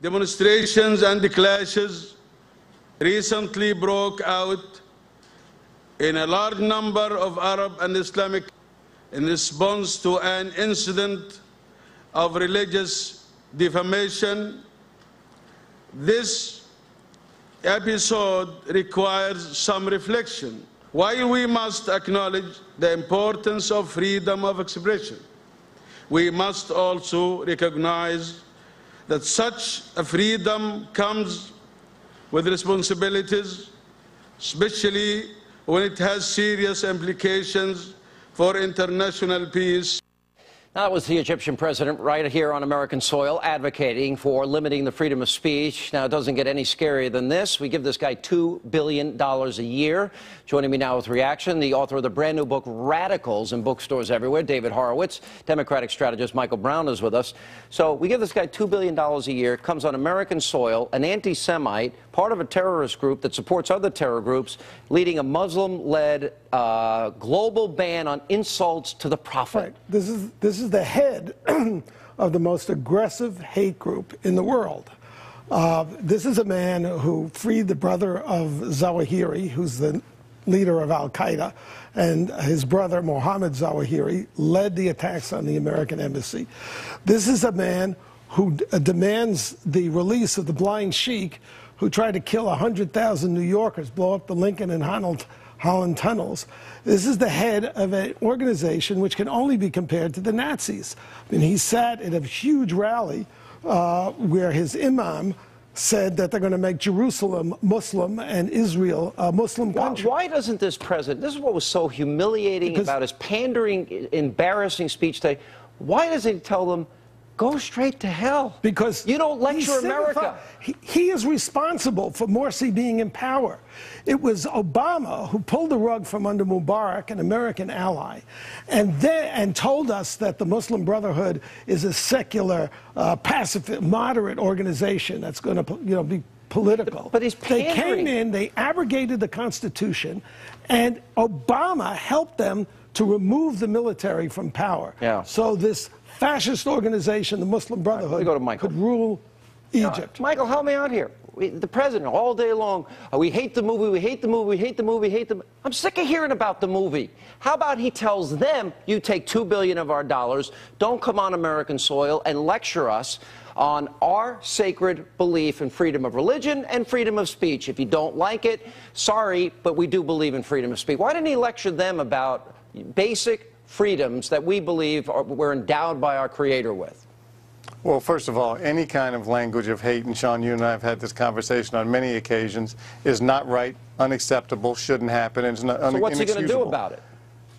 Demonstrations and clashes recently broke out in a large number of Arab and Islamic in response to an incident of religious defamation. This episode requires some reflection. While we must acknowledge the importance of freedom of expression, we must also recognize that such a freedom comes with responsibilities, especially when it has serious implications for international peace. That was the Egyptian president right here on American soil advocating for limiting the freedom of speech. Now, it doesn't get any scarier than this. We give this guy $2 billion a year. Joining me now with reaction, the author of the brand new book, Radicals, in bookstores everywhere, David Horowitz. Democratic strategist Michael Brown is with us. So we give this guy $2 billion a year, comes on American soil, an anti-Semite, part of a terrorist group that supports other terror groups, leading a Muslim-led global ban on insults to the Prophet. Right. This is the head of the most aggressive hate group in the world. This is a man who freed the brother of Zawahiri, who's the leader of Al-Qaeda, and his brother, Mohammed Zawahiri, led the attacks on the American embassy. This is a man who demands the release of the blind sheik who tried to kill 100,000 New Yorkers, blow up the Lincoln and Holland tunnels. This is the head of an organization which can only be compared to the Nazis. I mean, he sat at a huge rally where his imam said that they're going to make Jerusalem Muslim and Israel a Muslim country. Why doesn't this president, this is what was so humiliating about his pandering, embarrassing speech today, why doesn't he tell them, go straight to hell? Because you don't lecture America. He is responsible for Morsi being in power. It was Obama who pulled the rug from under Mubarak, an American ally, and told us that the Muslim Brotherhood is a secular, pacifist, moderate organization that's going to, be political. But he's pandering. They came in, they abrogated the Constitution, and Obama helped them to remove the military from power. Yeah. So this fascist organization, the Muslim Brotherhood, could rule Egypt. Michael, help me out here. The president, all day long, we hate the movie, we hate the movie, we hate the movie, we hate the... I'm sick of hearing about the movie. How about he tells them, you take $2 billion of our dollars, don't come on American soil and lecture us on our sacred belief in freedom of religion and freedom of speech. If you don't like it, sorry, but we do believe in freedom of speech. Why didn't he lecture them about basic freedoms that we believe we're endowed by our Creator with? Well, first of all, any kind of language of hate, and Sean, you and I have had this conversation on many occasions, is not right, unacceptable, shouldn't happen, and it's not So what's he going to do about it?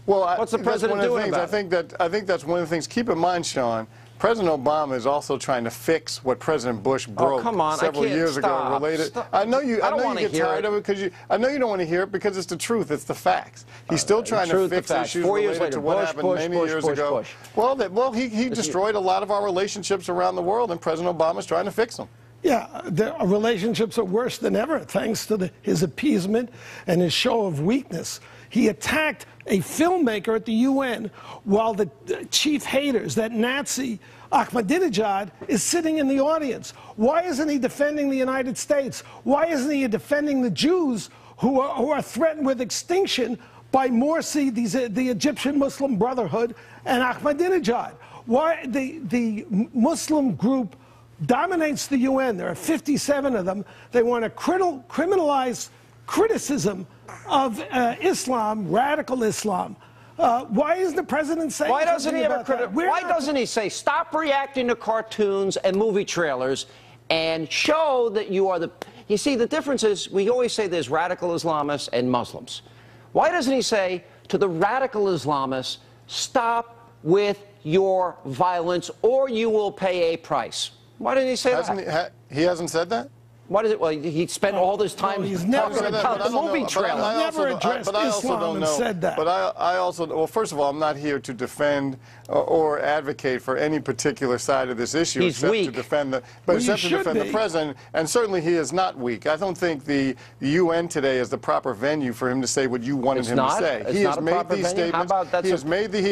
Well, what's the president doing about it? I think that's one of the things. Keep in mind, Sean, President Obama is also trying to fix what President Bush broke several years ago. Related. I know you get tired of it because I know you don't want to hear it because it's the truth. It's the facts. He's still trying to fix issues related to what happened many years ago. Well, he destroyed a lot of our relationships around the world, and President Obama's trying to fix them. Yeah, the relationships are worse than ever, thanks to his appeasement and his show of weakness. He attacked a filmmaker at the UN while the chief haters, that Nazi Ahmadinejad, is sitting in the audience. Why isn't he defending the United States? Why isn't he defending the Jews who are threatened with extinction by Morsi, the Egyptian Muslim Brotherhood, and Ahmadinejad? Why the Muslim group dominates the UN. There are 57 of them. They want to criminalize criticism of Islam, radical Islam. Why isn't the president saying why doesn't he say, stop reacting to cartoons and movie trailers and show that you are the... You see, the difference is we always say there's radical Islamists and Muslims. Why doesn't he say to the radical Islamists, stop with your violence or you will pay a price? Why didn't he say that? He hasn't said that? What is it? Well, he spent all this time talking about the movie trailer. Never addressed Islam and said that. But I also, well, first of all, I'm not here to defend or advocate for any particular side of this issue except to defend the president. And certainly he is not weak. I don't think the UN today is the proper venue for him to say what you wanted him to say. He has made these statements. He has made these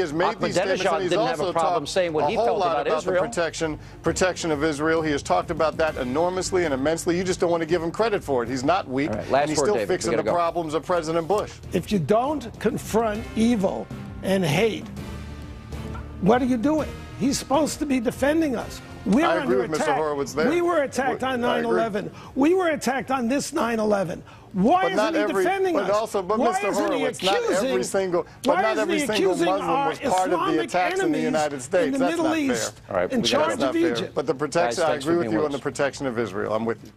statements, and he's also talked saying what he felt about Israel. The protection of Israel. He has talked about that enormously and immensely. You just don't want to give him credit for it. He's not weak, and he's still fixing the problems of President Bush. If you don't confront evil and hate, what are you doing? He's supposed to be defending us. We're I agree under with attack. Mr. Horowitz there. We were attacked on 9/11. We were attacked on this 9/11. Why isn't he defending us? But Mr. Horowitz, not every single Muslim was part of the attacks in the United States. In the That's Middle not East, fair. in charge of Egypt. But the protection, I agree with you on the protection of Israel. I'm with you.